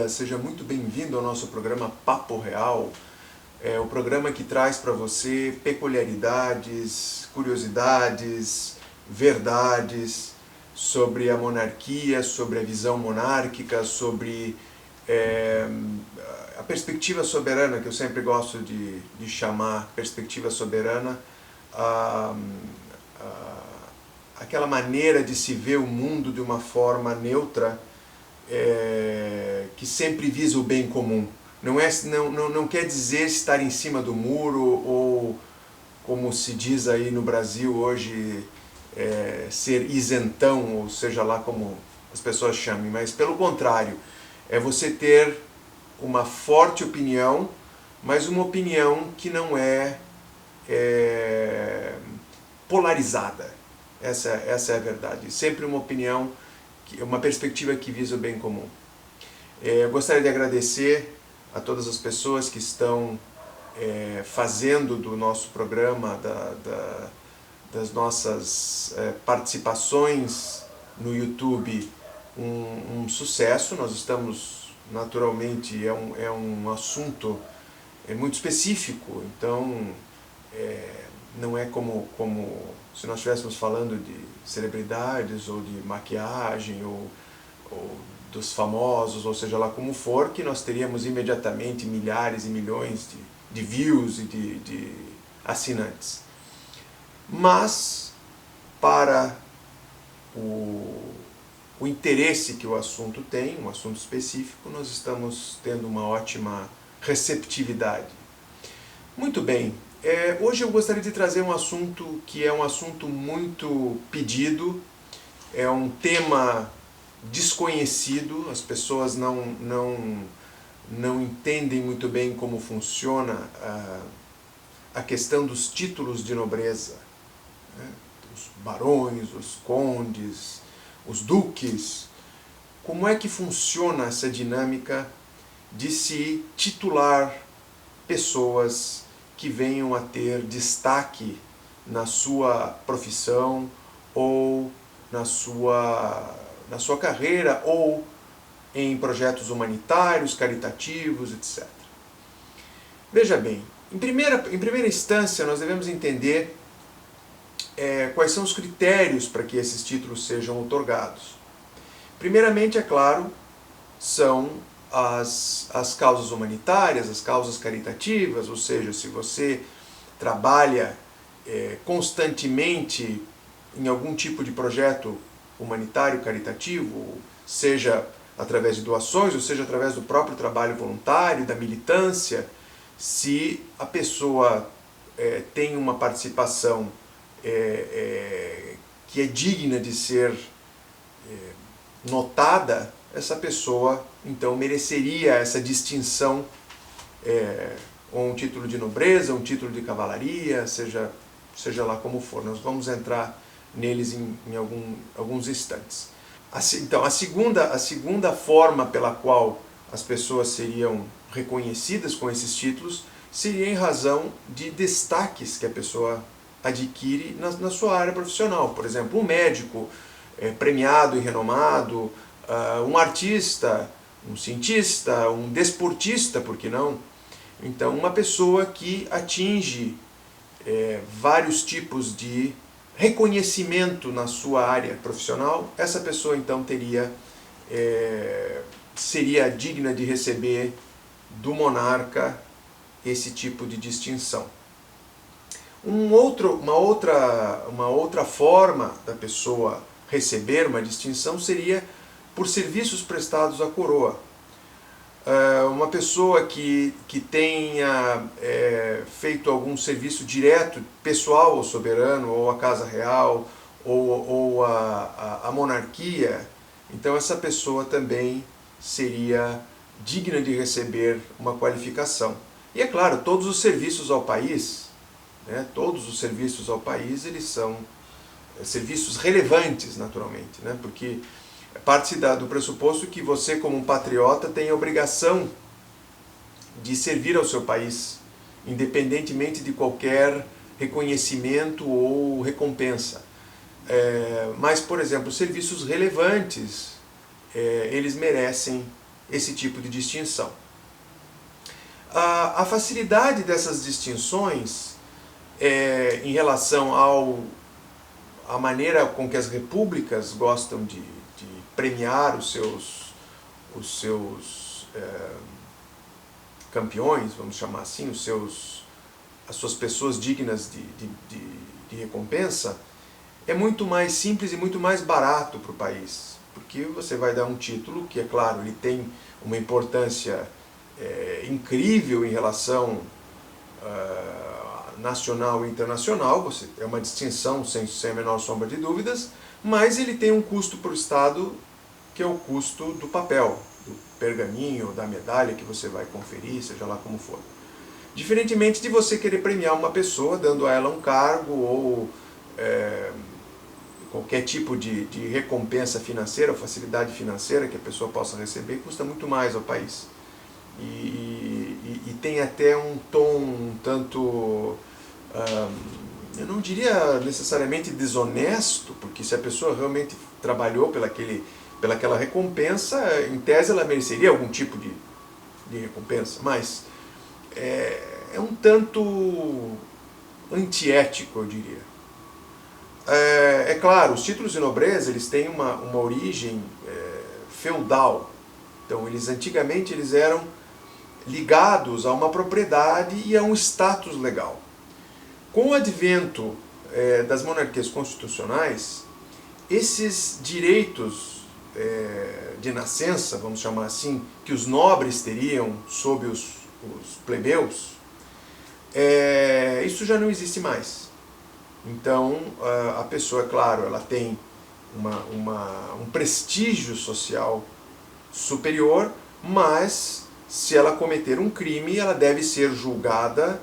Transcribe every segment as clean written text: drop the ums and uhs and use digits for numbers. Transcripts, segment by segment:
dia, seja muito bem-vindo ao nosso programa Papo Real. É o programa que traz para você peculiaridades, curiosidades, verdades sobre a monarquia, sobre a visão monárquica, sobre a perspectiva soberana, que eu sempre gosto de chamar perspectiva soberana, aquela maneira de se ver o mundo de uma forma neutra, que sempre visa o bem comum. Não quer dizer estar em cima do muro ou, como se diz aí no Brasil hoje, ser isentão, ou seja lá como as pessoas chamem, mas pelo contrário, é você ter uma forte opinião, mas uma opinião que não é polarizada. Essa é a verdade. Sempre uma opinião, uma perspectiva que visa o bem comum. Eu gostaria de agradecer a todas as pessoas que estão fazendo do nosso programa, das nossas participações no YouTube um sucesso. Nós estamos, naturalmente, é um assunto muito específico, então não é como se nós estivéssemos falando de celebridades ou de maquiagem ou dos famosos, ou seja lá como for, que nós teríamos imediatamente milhares e milhões de views e de assinantes. Mas, para o interesse que o assunto tem, um assunto específico, nós estamos tendo uma ótima receptividade. Muito bem, hoje eu gostaria de trazer um assunto que é um assunto muito pedido, é um tema desconhecido, as pessoas não entendem muito bem como funciona a questão dos títulos de nobreza, né? Os barões, os condes, os duques. Como é que funciona essa dinâmica de se titular pessoas que venham a ter destaque na sua profissão ou na sua carreira ou em projetos humanitários, caritativos, etc. Veja bem, em primeira instância nós devemos entender quais são os critérios para que esses títulos sejam outorgados. Primeiramente, é claro, são as causas humanitárias, as causas caritativas, ou seja, se você trabalha constantemente em algum tipo de projeto humanitário, caritativo, seja através de doações, ou seja através do próprio trabalho voluntário, da militância, se a pessoa tem uma participação que é digna de ser notada, essa pessoa então mereceria essa distinção, ou um título de nobreza, um título de cavalaria, seja lá como for. Nós vamos entrar neles em alguns instantes. Então, a segunda forma pela qual as pessoas seriam reconhecidas com esses títulos seria em razão de destaques que a pessoa adquire na sua área profissional. Por exemplo, um médico premiado e renomado, um artista, um cientista, um desportista, por que não? Então, uma pessoa que atinge vários tipos de reconhecimento na sua área profissional, essa pessoa então seria digna de receber do monarca esse tipo de distinção. Uma outra forma da pessoa receber uma distinção seria por serviços prestados à coroa. Uma pessoa que tenha feito algum serviço direto, pessoal ao soberano, ou à casa real, ou à monarquia, então essa pessoa também seria digna de receber uma qualificação. E é claro, todos os serviços ao país, né, todos os serviços ao país, eles são serviços relevantes, naturalmente, né, porque parte do pressuposto que você, como um patriota, tem a obrigação de servir ao seu país, independentemente de qualquer reconhecimento ou recompensa. Mas, por exemplo, serviços relevantes, eles merecem esse tipo de distinção. A facilidade dessas distinções em relação à maneira com que as repúblicas gostam de premiar os seus campeões, vamos chamar assim, as suas pessoas dignas de recompensa, é muito mais simples e muito mais barato para o país. Porque você vai dar um título que, é claro, ele tem uma importância incrível em relação nacional e internacional, é uma distinção sem a menor sombra de dúvidas, mas ele tem um custo para o Estado, que é o custo do papel, do pergaminho, da medalha que você vai conferir, seja lá como for. Diferentemente de você querer premiar uma pessoa, dando a ela um cargo ou qualquer tipo de recompensa financeira ou facilidade financeira que a pessoa possa receber, custa muito mais ao país. E tem até um tom um tanto, eu não diria necessariamente desonesto, porque se a pessoa realmente trabalhou pelaquela recompensa, em tese ela mereceria algum tipo de recompensa, mas é um tanto antiético, eu diria. É claro, os títulos de nobreza eles têm uma origem feudal. Então, antigamente eles eram ligados a uma propriedade e a um status legal. Com o advento das monarquias constitucionais, esses direitos de nascença, vamos chamar assim, que os nobres teriam sobre os plebeus, isso já não existe mais. Então, a pessoa, é claro, ela tem um prestígio social superior, mas se ela cometer um crime, ela deve ser julgada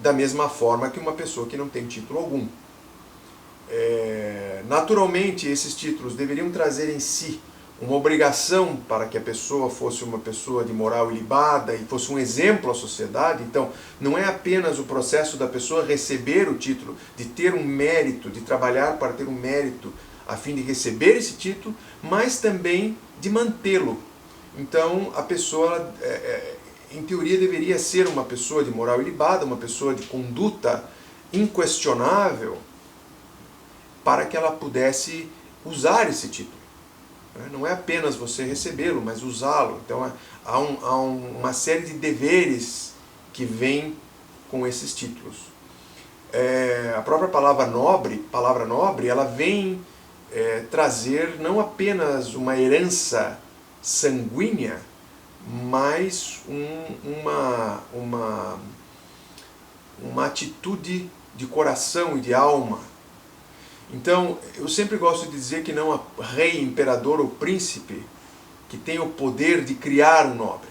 da mesma forma que uma pessoa que não tem título algum. Naturalmente, esses títulos deveriam trazer em si uma obrigação para que a pessoa fosse uma pessoa de moral ilibada e fosse um exemplo à sociedade. Então, não é apenas o processo da pessoa receber o título, de ter um mérito, de trabalhar para ter um mérito a fim de receber esse título, mas também de mantê-lo. Então, a pessoa, em teoria, deveria ser uma pessoa de moral ilibada, uma pessoa de conduta inquestionável, para que ela pudesse usar esse título. Não é apenas você recebê-lo, mas usá-lo. Então, há uma série de deveres que vêm com esses títulos. A própria palavra nobre, ela vem trazer não apenas uma herança sanguínea, mas uma atitude de coração e de alma. Então, eu sempre gosto de dizer que não há rei, imperador ou príncipe que tenha o poder de criar um nobre.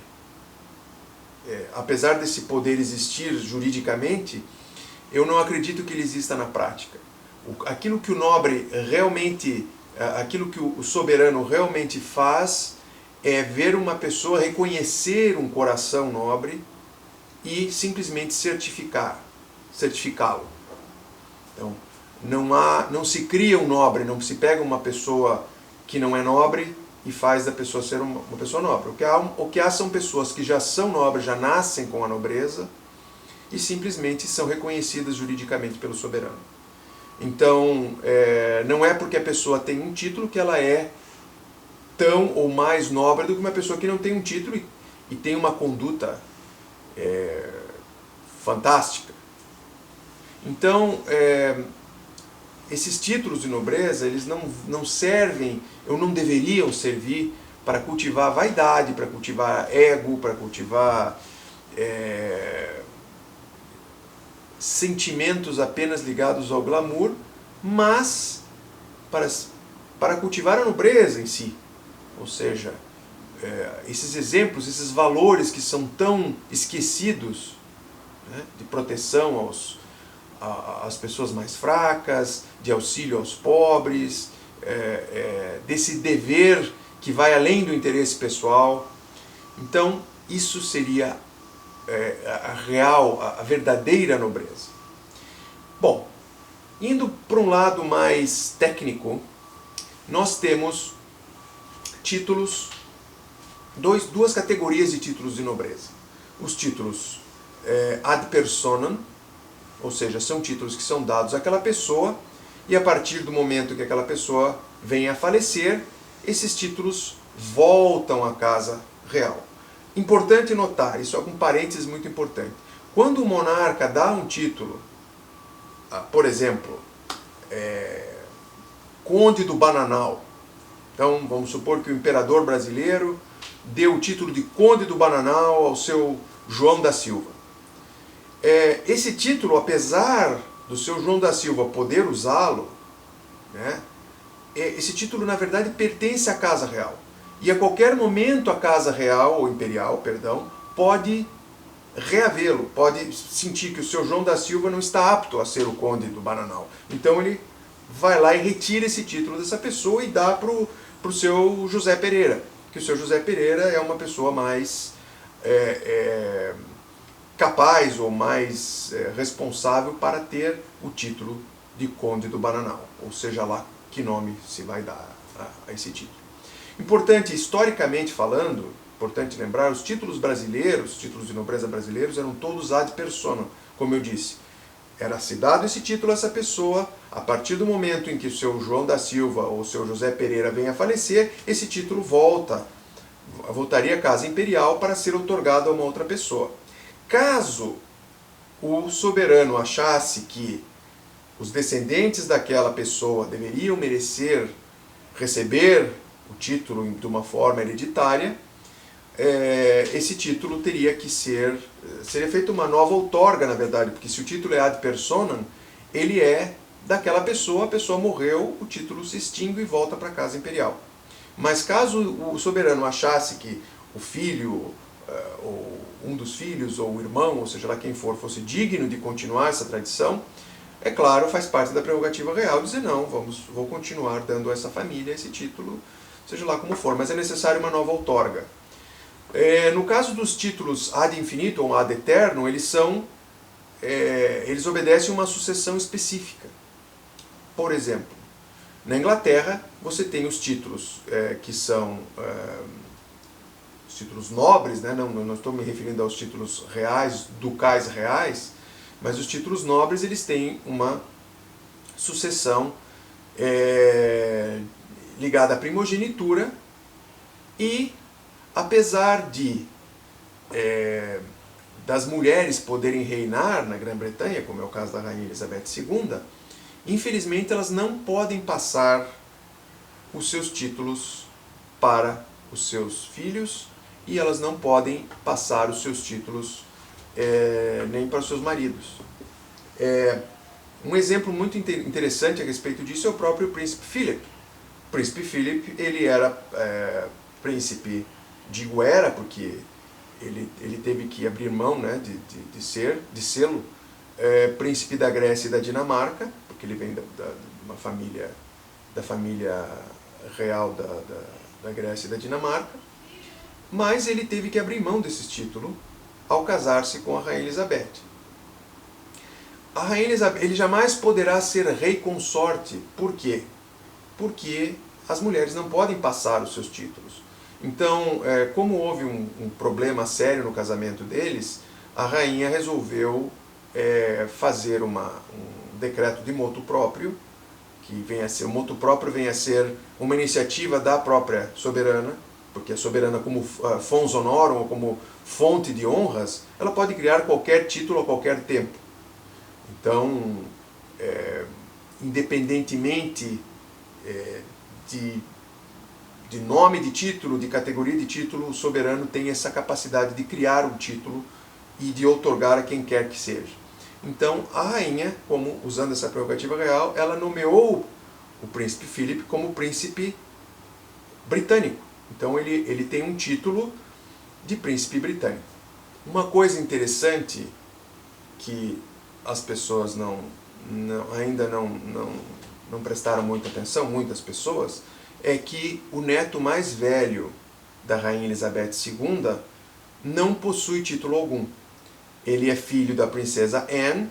Apesar desse poder existir juridicamente, eu não acredito que ele exista na prática. Aquilo que o nobre realmente, aquilo que o soberano realmente faz é ver uma pessoa reconhecer um coração nobre e simplesmente certificá-lo. Então, não se cria um nobre, não se pega uma pessoa que não é nobre e faz da pessoa ser uma pessoa nobre. O que há são pessoas que já são nobres, já nascem com a nobreza e simplesmente são reconhecidas juridicamente pelo soberano. Então, não é porque a pessoa tem um título que ela é tão ou mais nobre do que uma pessoa que não tem um título e tem uma conduta fantástica. Então, esses títulos de nobreza, eles não servem, ou não deveriam servir para cultivar vaidade, para cultivar ego, para cultivar sentimentos apenas ligados ao glamour, mas para cultivar a nobreza em si. Ou seja, esses exemplos, esses valores que são tão esquecidos, né, de proteção às pessoas mais fracas, de auxílio aos pobres, desse dever que vai além do interesse pessoal. Então, isso seria a verdadeira nobreza. Bom, indo para um lado mais técnico, nós temos títulos duas categorias de títulos de nobreza. Os títulos ad personam, ou seja, são títulos que são dados àquela pessoa, e a partir do momento que aquela pessoa venha a falecer, esses títulos voltam à casa real. Importante notar, isso é um parênteses muito importante. Quando o monarca dá um título, por exemplo, Conde do Bananal, então vamos supor que o imperador brasileiro deu o título de Conde do Bananal ao seu João da Silva. Esse título, apesar do seu João da Silva poder usá-lo, né, esse título na verdade pertence à Casa Real. E a qualquer momento a Casa Real, ou Imperial, perdão, pode reavê-lo, pode sentir que o seu João da Silva não está apto a ser o Conde do Bananal. Então ele vai lá e retira esse título dessa pessoa e dá para o seu José Pereira, que o seu José Pereira é uma pessoa mais capaz ou mais responsável para ter o título de Conde do Bananal, ou seja lá que nome se vai dar a esse título. Importante, historicamente falando, importante lembrar, os títulos brasileiros, os títulos de nobreza brasileiros eram todos ad personam, como eu disse. Era se dado esse título a essa pessoa, a partir do momento em que o seu João da Silva ou o seu José Pereira venha a falecer, esse título voltaria à Casa Imperial para ser otorgado a uma outra pessoa. Caso o soberano achasse que os descendentes daquela pessoa deveriam merecer receber o título de uma forma hereditária, esse título teria que seria feita uma nova outorga, na verdade, porque se o título é ad personam, ele é daquela pessoa, a pessoa morreu, o título se extingue e volta para a Casa Imperial. Mas caso o soberano achasse que o filho, ou um dos filhos, ou o irmão, ou seja lá quem for, fosse digno de continuar essa tradição, é claro, faz parte da prerrogativa real dizer não, vou continuar dando a essa família esse título, seja lá como for, mas é necessário uma nova outorga. No caso dos títulos ad infinitum ou ad eternum, eles obedecem uma sucessão específica. Por exemplo, na Inglaterra você tem os títulos que são os títulos nobres, né? Não estou me referindo aos títulos reais, ducais reais, mas os títulos nobres eles têm uma sucessão ligada à primogenitura e, apesar das mulheres poderem reinar na Grã-Bretanha, como é o caso da Rainha Elizabeth II, infelizmente elas não podem passar os seus títulos para os seus filhos e elas não podem passar os seus títulos nem para os seus maridos. Um exemplo muito interessante a respeito disso é o próprio Príncipe Philip. O Príncipe Philip ele era príncipe, digo era porque ele teve que abrir mão, né, de sê-lo, príncipe da Grécia e da Dinamarca, porque ele vem da família real da Grécia e da Dinamarca, mas ele teve que abrir mão desse título ao casar-se com a Rainha Elizabeth. A Rainha Elizabeth, ele jamais poderá ser rei consorte. Por quê? Porque as mulheres não podem passar os seus títulos. Então, como houve um problema sério no casamento deles, a rainha resolveu fazer um decreto de motu próprio, que o motu próprio vem a ser uma iniciativa da própria soberana, porque a soberana, como fons honorum, ou como fonte de honras, ela pode criar qualquer título a qualquer tempo. Então, independentemente de nome de título, de categoria de título, o soberano tem essa capacidade de criar um título e de outorgar a quem quer que seja. Então, a rainha, usando essa prerrogativa real, ela nomeou o príncipe Philip como príncipe britânico. Então, ele tem um título de príncipe britânico. Uma coisa interessante que as pessoas ainda não prestaram muita atenção, muitas pessoas, é que o neto mais velho da Rainha Elizabeth II não possui título algum. Ele é filho da princesa Anne,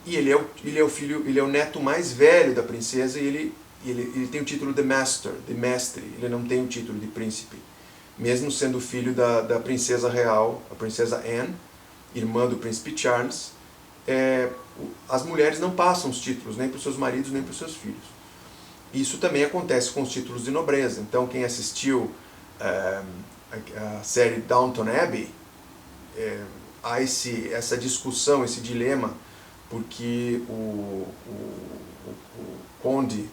e ele é o neto mais velho da princesa, e ele ele tem o título de master, de mestre, ele não tem o título de príncipe. Mesmo sendo filho da princesa real, a princesa Anne, irmã do príncipe Charles, as mulheres não passam os títulos nem para os seus maridos nem para os seus filhos. Isso também acontece com os títulos de nobreza. Então quem assistiu a série Downton Abbey, há essa discussão, esse dilema, porque o conde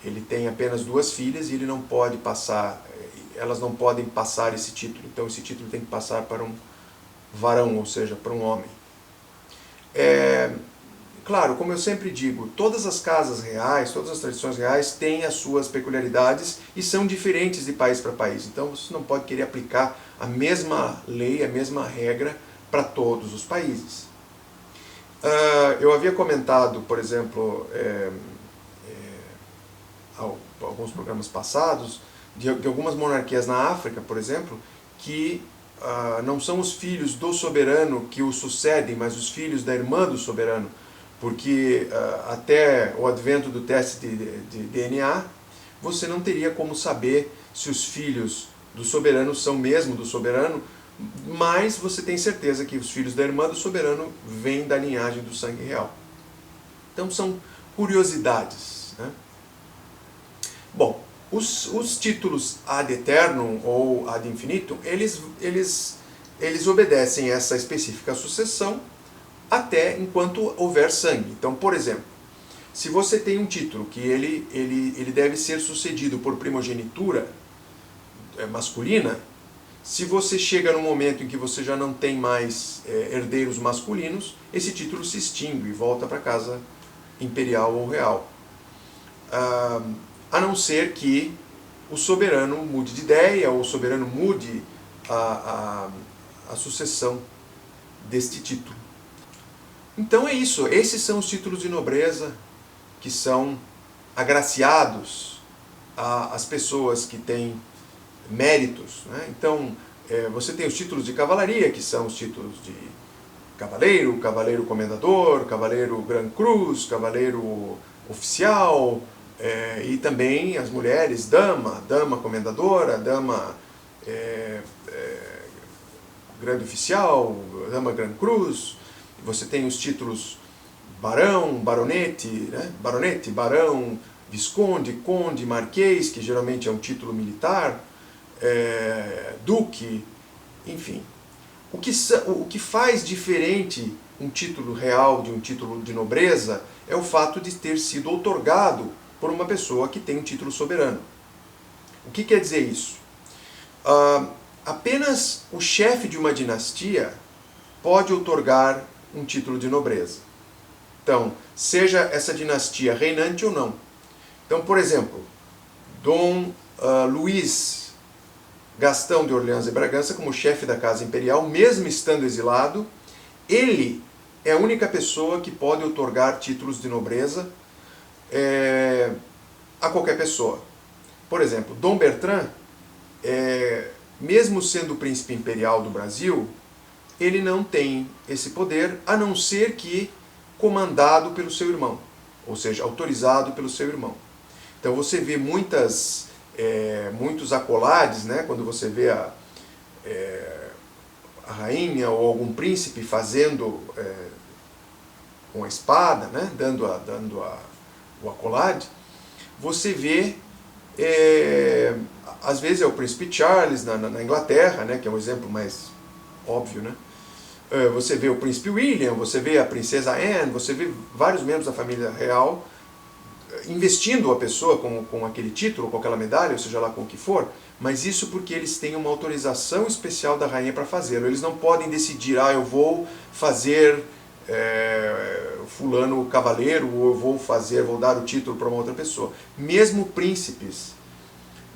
ele tem apenas 2 filhas e ele não pode passar, elas não podem passar esse título. Então esse título tem que passar para um varão, ou seja, para um homem. Claro, como eu sempre digo, todas as casas reais, todas as tradições reais têm as suas peculiaridades e são diferentes de país para país. Então você não pode querer aplicar a mesma lei, a mesma regra para todos os países. Eu havia comentado, por exemplo, alguns programas passados, de algumas monarquias na África, por exemplo, que não são os filhos do soberano que o sucedem, mas os filhos da irmã do soberano, porque até o advento do teste de DNA, você não teria como saber se os filhos do soberano são mesmo do soberano, mas você tem certeza que os filhos da irmã do soberano vêm da linhagem do sangue real. Então são curiosidades, né? Bom, os títulos ad eternum ou ad infinitum, eles obedecem essa específica sucessão até enquanto houver sangue. Então, por exemplo, se você tem um título que ele deve ser sucedido por primogenitura masculina, se você chega no momento em que você já não tem mais herdeiros masculinos, esse título se extingue e volta para a casa imperial ou real. A não ser que o soberano mude de ideia ou o soberano mude a sucessão deste título. Então é isso, esses são os títulos de nobreza que são agraciados às pessoas que têm méritos, né? Então você tem os títulos de cavalaria, que são os títulos de cavaleiro, cavaleiro comendador, cavaleiro Gran Cruz, cavaleiro oficial, e também as mulheres, dama comendadora, dama grande oficial, dama Gran Cruz. Você tem os títulos barão, baronete, né? Baronete, barão, visconde, conde, marquês, que geralmente é um título militar, duque, enfim. O que faz diferente um título real de um título de nobreza é o fato de ter sido outorgado por uma pessoa que tem um título soberano. O que quer dizer isso? Apenas o chefe de uma dinastia pode outorgar um título de nobreza. Então, seja essa dinastia reinante ou não. Então, por exemplo, Dom Luís Gastão de Orleans e Bragança, como chefe da Casa Imperial, mesmo estando exilado, ele é a única pessoa que pode outorgar títulos de nobreza a qualquer pessoa. Por exemplo, Dom Bertrand, mesmo sendo o príncipe imperial do Brasil, ele não tem esse poder, a não ser que comandado pelo seu irmão, ou seja, autorizado pelo seu irmão. Então você vê muitos acolades, né, quando você vê a rainha ou algum príncipe fazendo com a espada, né, dando o acolade, você vê, às vezes é o príncipe Charles na Inglaterra, né, que é um exemplo mais óbvio, né? Você vê o príncipe William, você vê a princesa Anne, você vê vários membros da família real investindo a pessoa com aquele título, com aquela medalha, ou seja lá com o que for, mas isso porque eles têm uma autorização especial da rainha para fazê-lo. Eles não podem decidir, eu vou fazer fulano cavaleiro, ou eu vou dar o título para uma outra pessoa. Mesmo príncipes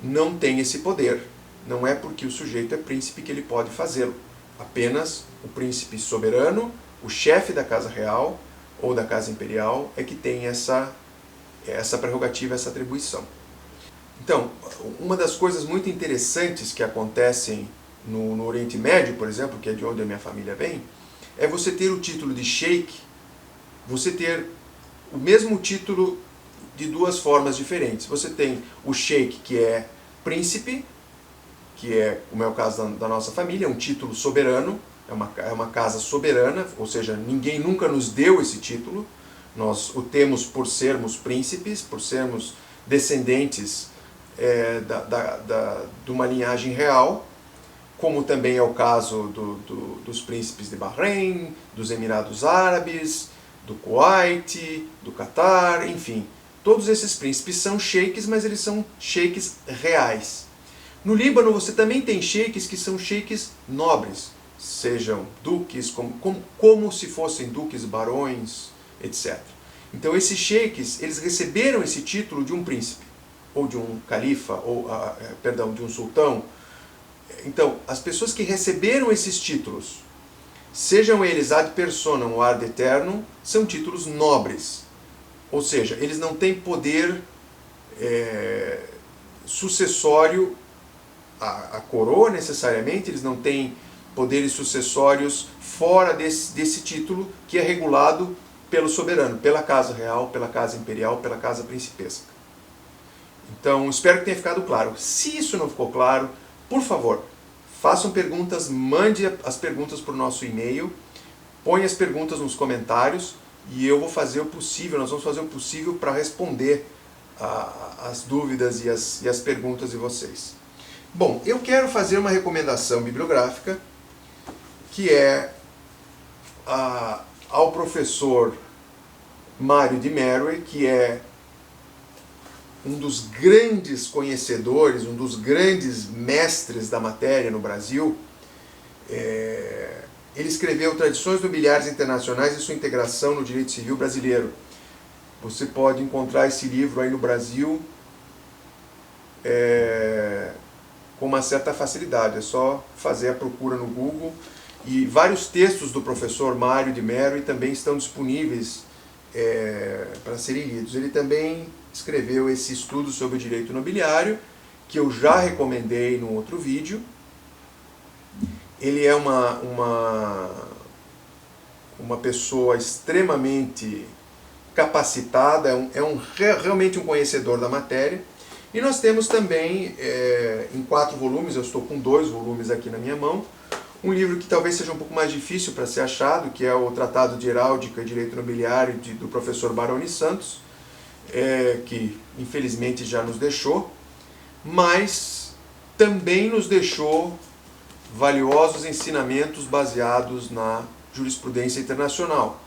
não têm esse poder. Não é porque o sujeito é príncipe que ele pode fazê-lo. Apenas o príncipe soberano, o chefe da casa real ou da casa imperial é que tem essa prerrogativa, essa atribuição. Então, uma das coisas muito interessantes que acontecem no Oriente Médio, por exemplo, que é de onde a minha família vem, é você ter o título de sheik, você ter o mesmo título de duas formas diferentes. Você tem o sheik, que é príncipe, que é, como é o caso da nossa família, é um título soberano, é uma casa soberana, ou seja, ninguém nunca nos deu esse título. Nós o temos por sermos príncipes, por sermos descendentes de uma linhagem real, como também é o caso dos príncipes de Bahrein, dos Emirados Árabes, do Kuwait, do Catar, enfim. Todos esses príncipes são sheiks, mas eles são sheiks reais. No Líbano você também tem sheiks que são sheiks nobres, sejam duques, como se fossem duques, barões, etc. Então esses sheiks, eles receberam esse título de um príncipe, ou de um califa, ou, perdão, de um sultão. Então, as pessoas que receberam esses títulos, sejam eles ad personam ou ad eternum, são títulos nobres. Ou seja, eles não têm poder sucessório à coroa necessariamente, eles não têm poderes sucessórios fora desse título que é regulado pelo soberano, pela casa real, pela casa imperial, pela casa principesca. Então, espero que tenha ficado claro. Se isso não ficou claro, por favor, façam perguntas, mande as perguntas para o nosso e-mail, põe as perguntas nos comentários e eu vou fazer o possível, nós vamos fazer o possível para responder as dúvidas e as perguntas de vocês. Bom, eu quero fazer uma recomendação bibliográfica que é ao professor Mário de Merwe, que é um dos grandes conhecedores, um dos grandes mestres da matéria no Brasil. Ele escreveu Tradições Nobiliárias Internacionais e sua integração no direito civil brasileiro. Você pode encontrar esse livro aí no Brasil com uma certa facilidade, é só fazer a procura no Google. E vários textos do professor Mário de Merwe também estão disponíveis para serem lidos. Ele também escreveu esse estudo sobre o direito imobiliário, que eu já recomendei num outro vídeo. Ele é uma pessoa extremamente capacitada, realmente um conhecedor da matéria. E nós temos também, em 4 volumes, eu estou com 2 volumes aqui na minha mão, um livro que talvez seja um pouco mais difícil para ser achado, que é o Tratado de Heráldica e Direito Imobiliário do professor Baroni Santos, que infelizmente já nos deixou, mas também nos deixou valiosos ensinamentos baseados na jurisprudência internacional.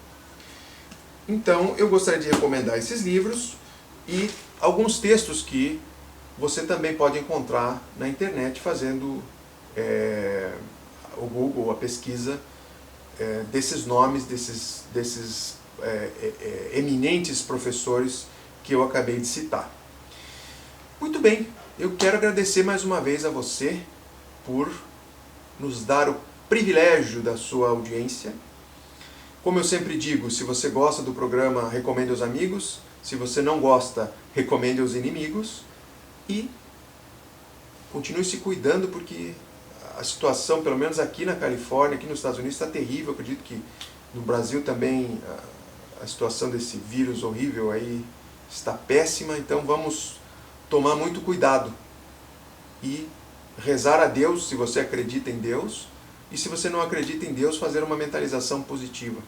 Então eu gostaria de recomendar esses livros e alguns textos que você também pode encontrar na internet fazendo o Google, a pesquisa desses nomes, desses eminentes professores que eu acabei de citar. Muito bem, eu quero agradecer mais uma vez a você por nos dar o privilégio da sua audiência. Como eu sempre digo, se você gosta do programa, recomende aos amigos. Se você não gosta, recomende aos inimigos. E continue se cuidando, porque a situação, pelo menos aqui na Califórnia, aqui nos Estados Unidos, está terrível. Eu acredito que no Brasil também a situação desse vírus horrível aí está péssima. Então vamos tomar muito cuidado e rezar a Deus, se você acredita em Deus. E se você não acredita em Deus, fazer uma mentalização positiva.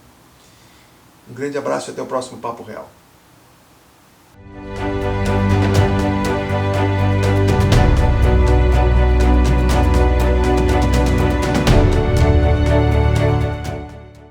Um grande abraço e até o próximo Papo Real.